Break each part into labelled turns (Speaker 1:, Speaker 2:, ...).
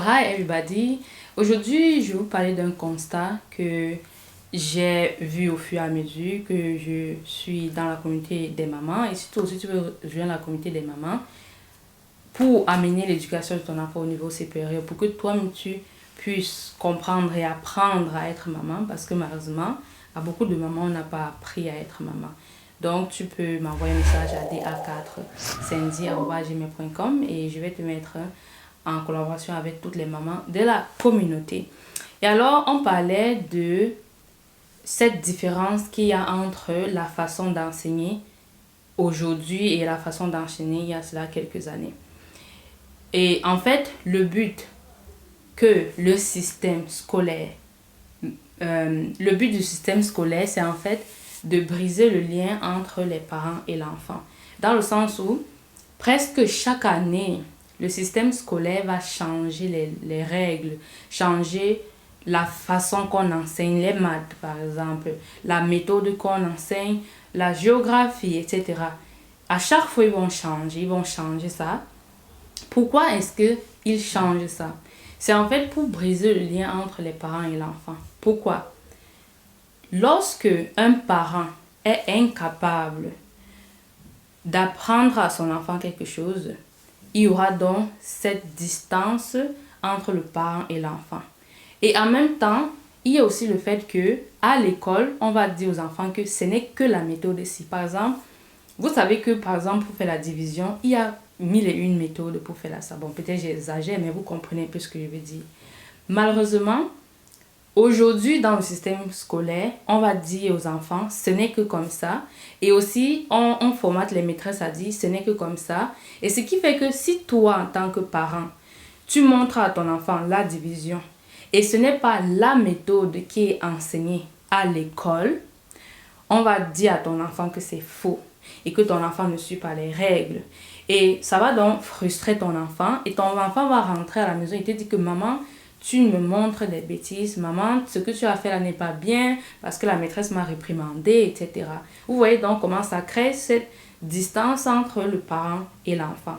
Speaker 1: Hi everybody! Aujourd'hui, je vais vous parler d'un constat que j'ai vu au fur et à mesure que je suis dans la communauté des mamans et surtout si tu veux rejoindre la communauté des mamans pour amener l'éducation de ton enfant au niveau supérieur, pour que toi-même tu puisses comprendre et apprendre à être maman parce que malheureusement, à beaucoup de mamans, on n'a pas appris à être maman. Donc, tu peux m'envoyer un message à da4sandy@gmail.com et je vais te mettre en collaboration avec toutes les mamans de la communauté. Et alors, on parlait de cette différence qu'il y a entre la façon d'enseigner aujourd'hui et la façon d'enseigner il y a cela quelques années. Et en fait, le but que le système scolaire, le but du système scolaire, c'est en fait de briser le lien entre les parents et l'enfant. Dans le sens où, presque chaque année, le système scolaire va changer les règles, changer la façon qu'on enseigne les maths, par exemple, la méthode qu'on enseigne, la géographie, etc. À chaque fois, ils vont changer ça. Pourquoi est-ce qu'ils changent ça? C'est en fait pour briser le lien entre les parents et l'enfant. Pourquoi? Lorsque un parent est incapable d'apprendre à son enfant quelque chose, il y aura donc cette distance entre le parent et l'enfant. Et en même temps, il y a aussi le fait que à l'école, on va dire aux enfants que ce n'est que la méthode ici. Par exemple, vous savez que par exemple pour faire la division, il y a 1001 méthodes pour faire ça. Bon, peut-être j'exagère, mais vous comprenez un peu ce que je veux dire. Malheureusement, aujourd'hui, dans le système scolaire, on va dire aux enfants, ce n'est que comme ça. Et aussi, on formate les maîtresses à dire, ce n'est que comme ça. Et ce qui fait que si toi, en tant que parent, tu montres à ton enfant la division, et ce n'est pas la méthode qui est enseignée à l'école, on va dire à ton enfant que c'est faux et que ton enfant ne suit pas les règles. Et ça va donc frustrer ton enfant et ton enfant va rentrer à la maison et te dire que maman, tu me montres des bêtises, maman, ce que tu as fait là n'est pas bien parce que la maîtresse m'a réprimandé, etc. Vous voyez donc comment ça crée cette distance entre le parent et l'enfant.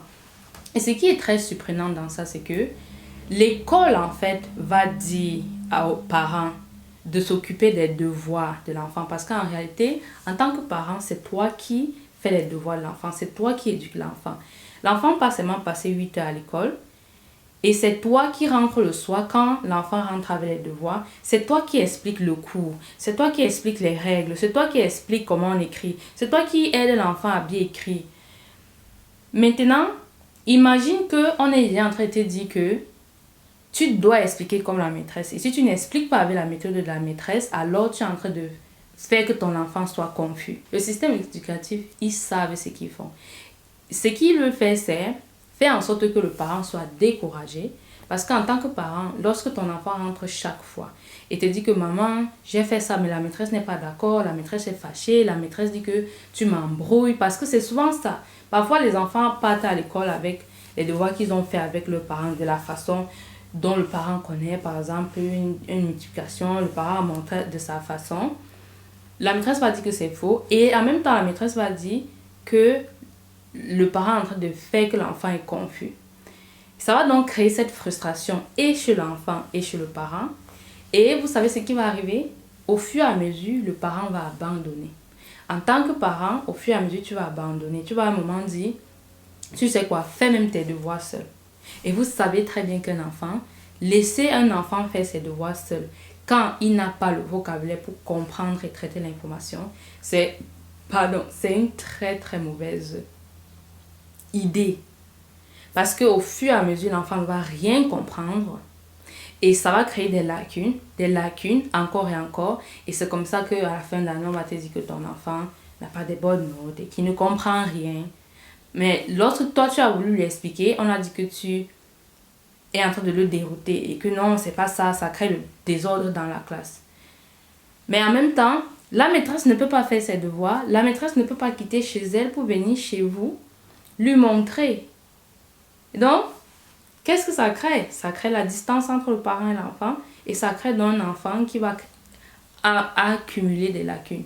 Speaker 1: Et ce qui est très surprenant dans ça, c'est que l'école, en fait, va dire aux parents de s'occuper des devoirs de l'enfant. Parce qu'en réalité, en tant que parent, c'est toi qui fais les devoirs de l'enfant. C'est toi qui éduques l'enfant. L'enfant pas seulement passer 8 heures à l'école. Et c'est toi qui rentres le soir quand l'enfant rentre avec les devoirs. C'est toi qui expliques le cours. C'est toi qui expliques les règles. C'est toi qui expliques comment on écrit. C'est toi qui aide l'enfant à bien écrire. Maintenant, imagine qu'on est en train de te dire que tu dois expliquer comme la maîtresse. Et si tu n'expliques pas avec la méthode de la maîtresse, alors tu es en train de faire que ton enfant soit confus. Le système éducatif, ils savent ce qu'ils font. Ce qu'ils veulent faire, c'est faire en sorte que le parent soit découragé. Parce qu'en tant que parent, lorsque ton enfant rentre chaque fois et te dit que maman, j'ai fait ça, mais la maîtresse n'est pas d'accord, la maîtresse est fâchée, la maîtresse dit que tu m'embrouilles, parce que c'est souvent ça. Parfois, les enfants partent à l'école avec les devoirs qu'ils ont fait avec leurs parents de la façon dont le parent connaît, par exemple, une multiplication, le parent montre de sa façon. La maîtresse va dire que c'est faux et en même temps, la maîtresse va dire que le parent est en train de faire que l'enfant est confus. Ça va donc créer cette frustration et chez l'enfant et chez le parent. Et vous savez ce qui va arriver? Au fur et à mesure, le parent va abandonner. En tant que parent, au fur et à mesure, tu vas abandonner. Tu vas à un moment dire, tu sais quoi, fais même tes devoirs seul. Et vous savez très bien qu'un enfant, laisser un enfant faire ses devoirs seul, quand il n'a pas le vocabulaire pour comprendre et traiter l'information, c'est une très très mauvaise idée. Parce qu'au fur et à mesure, l'enfant ne va rien comprendre et ça va créer des lacunes encore et encore. Et c'est comme ça qu'à la fin de l'année, on va te dire que ton enfant n'a pas de bonnes notes et qu'il ne comprend rien. Mais lorsque toi, tu as voulu lui expliquer, on a dit que tu es en train de le dérouter et que non, c'est pas ça, ça crée le désordre dans la classe. Mais en même temps, la maîtresse ne peut pas faire ses devoirs, la maîtresse ne peut pas quitter chez elle pour venir chez vous, lui montrer. Donc, qu'est-ce que ça crée? Ça crée la distance entre le parent et l'enfant et ça crée donc un enfant qui va accumuler des lacunes.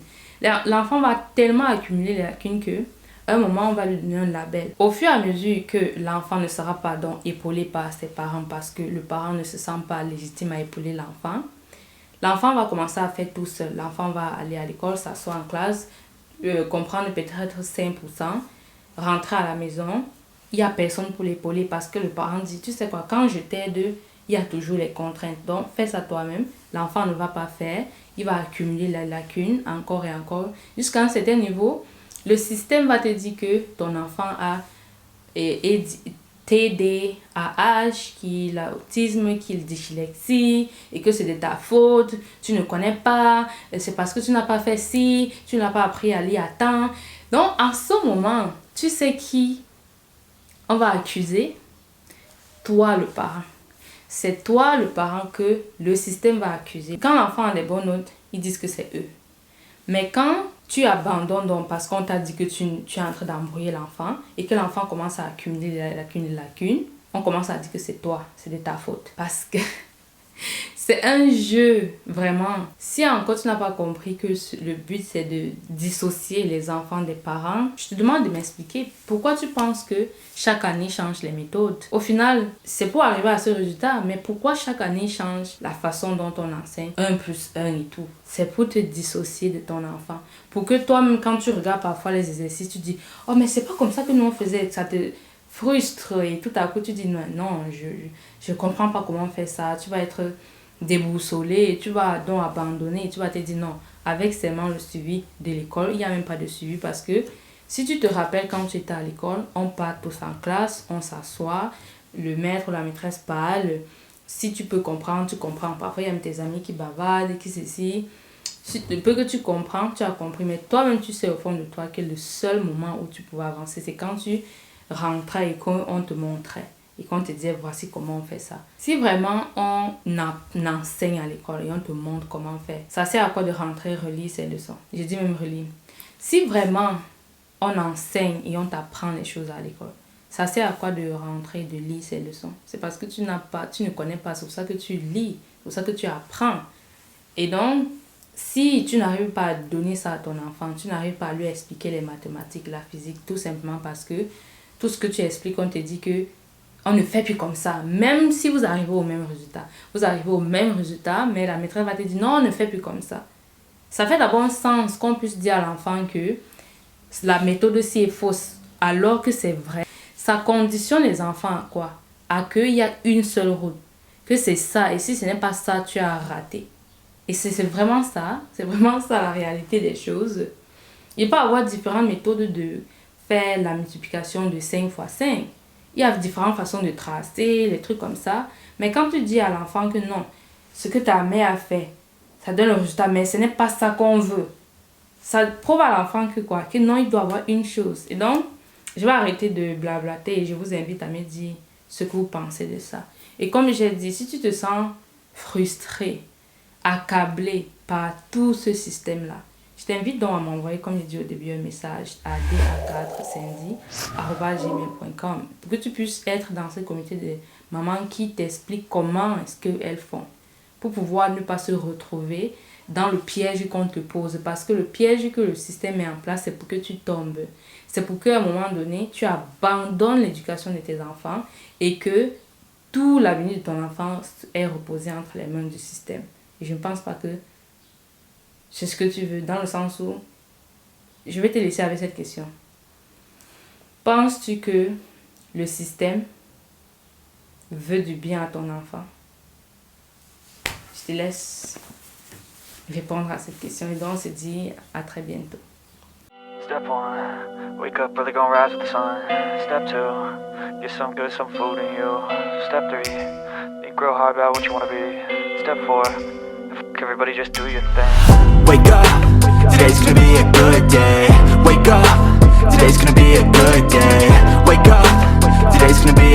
Speaker 1: L'enfant va tellement accumuler les lacunes que À un moment, on va lui donner un label. Au fur et à mesure que l'enfant ne sera pas donc épaulé par ses parents parce que le parent ne se sent pas légitime à épauler l'enfant, l'enfant va commencer à faire tout seul. L'enfant va aller à l'école, s'asseoir en classe, comprendre peut-être 5%, rentrer à la maison. Il n'y a personne pour l'épauler parce que le parent dit, tu sais quoi, quand je t'aide, il y a toujours les contraintes. Donc, fais ça toi-même. L'enfant ne va pas faire. Il va accumuler la lacune encore et encore. Jusqu'à un certain niveau, le système va te dire que ton enfant a TDAH, qu'il a autisme, qu'il a dyslexie et que c'est de ta faute. Tu ne connais pas. C'est parce que tu n'as pas fait ci. Tu n'as pas appris à lire à temps. Donc, en ce moment, tu sais qui on va accuser? Toi, le parent. C'est toi, le parent, que le système va accuser. Quand l'enfant a des bonnes notes, ils disent que c'est eux. Mais quand tu abandonnes donc parce qu'on t'a dit que tu es en train d'embrouiller l'enfant et que l'enfant commence à accumuler les lacunes, on commence à dire que c'est toi, c'est de ta faute. Parce que c'est un jeu, vraiment. Si encore tu n'as pas compris que le but c'est de dissocier les enfants des parents, je te demande de m'expliquer pourquoi tu penses que chaque année change les méthodes. Au final, c'est pour arriver à ce résultat, mais pourquoi chaque année change la façon dont on enseigne 1 plus 1 et tout? C'est pour te dissocier de ton enfant. Pour que toi-même, quand tu regardes parfois les exercices, tu dis « Oh, mais c'est pas comme ça que nous on faisait, ça te frustre. » Et tout à coup, tu dis « Non, je comprends pas comment on fait ça. » Tu vas être déboussolé et tu vas donc abandonner et tu vas te dire non, avec seulement le suivi de l'école, il n'y a même pas de suivi parce que si tu te rappelles quand tu étais à l'école, on part tous en classe, on s'assoit, le maître ou la maîtresse parle, si tu peux comprendre, tu comprends. Parfois il y a tes amis qui bavardent, qui ceci, si peu que tu comprends, tu as compris, mais toi-même tu sais au fond de toi que le seul moment où tu pouvais avancer, c'est quand tu rentrais et qu'on te montrait. Et qu'on te dit voici comment on fait ça. Si vraiment on enseigne à l'école et on te montre comment faire, ça sert à quoi de rentrer relire ces leçons? Je dis même relire. Si vraiment on enseigne et on t'apprend les choses à l'école, ça sert à quoi de rentrer de lire ces leçons? C'est parce que tu ne connais pas, c'est pour ça que tu lis, c'est pour ça que tu apprends. Et donc, si tu n'arrives pas à donner ça à ton enfant, tu n'arrives pas à lui expliquer les mathématiques, la physique, tout simplement parce que tout ce que tu expliques, on te dit que on ne fait plus comme ça, même si vous arrivez au même résultat. Vous arrivez au même résultat, mais la maîtresse va te dire non, on ne fait plus comme ça. Ça fait d'abord un sens qu'on puisse dire à l'enfant que la méthode-ci est fausse, alors que c'est vrai. Ça conditionne les enfants à quoi? À qu'il y a une seule route, que c'est ça, et si ce n'est pas ça, tu as raté. Et c'est vraiment ça la réalité des choses. Il peut y avoir différentes méthodes de faire la multiplication de 5 fois 5. Il y a différentes façons de tracer, les trucs comme ça. Mais quand tu dis à l'enfant que non, ce que ta mère a fait, ça donne le résultat, mais ce n'est pas ça qu'on veut. Ça prouve à l'enfant que quoi? Que non, il doit avoir une chose. Et donc, je vais arrêter de blablater et je vous invite à me dire ce que vous pensez de ça. Et comme j'ai dit, si tu te sens frustré, accablé par tout ce système-là, je t'invite donc à m'envoyer, comme j'ai dit au début, un message à da4cindy@gmail.com pour que tu puisses être dans ce comité de mamans qui t'expliquent comment est-ce qu'elles font pour pouvoir ne pas se retrouver dans le piège qu'on te pose. Parce que le piège que le système met en place, c'est pour que tu tombes. C'est pour qu'à un moment donné, tu abandonnes l'éducation de tes enfants et que tout l'avenir de ton enfant est reposé entre les mains du système. Et je ne pense pas que c'est ce que tu veux, dans le sens où je vais te laisser avec cette question. Penses-tu que le système veut du bien à ton enfant? Je te laisse répondre à cette question et donc on se dit à très bientôt.
Speaker 2: Step 1, wake up early, gonna rise with the sun. Step 2, get some good, some food in you. Step 3, think real hard about what you wanna be. Step 4, everybody just do your thing.
Speaker 3: Wake up, today's gonna be a good day. Wake up, today's gonna be a good day.